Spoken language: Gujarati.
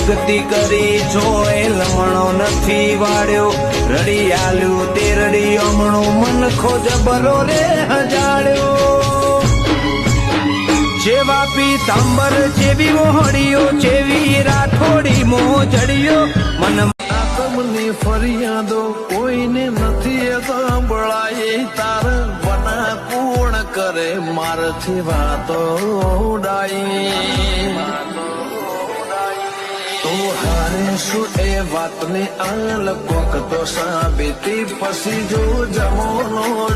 ભક્તિ કરી જોય લમણો નથી વાળ્યો રડી આલ્યું તે રડી અમણું મન ખોજ બરો રે હજાડ્યો જેવા પીતાંબર જેવી મોહડીઓ જેવી રાઠોડી મોજડીઓ મન આતમની ફરિયાદો કોઈને નથી સાંભળાય તાર વના કોણ કરે મારથી વાતો ઉડાઈ તો હારે શું એ વાતને આલ કોક તો સાબિતી પછી જો જમોનો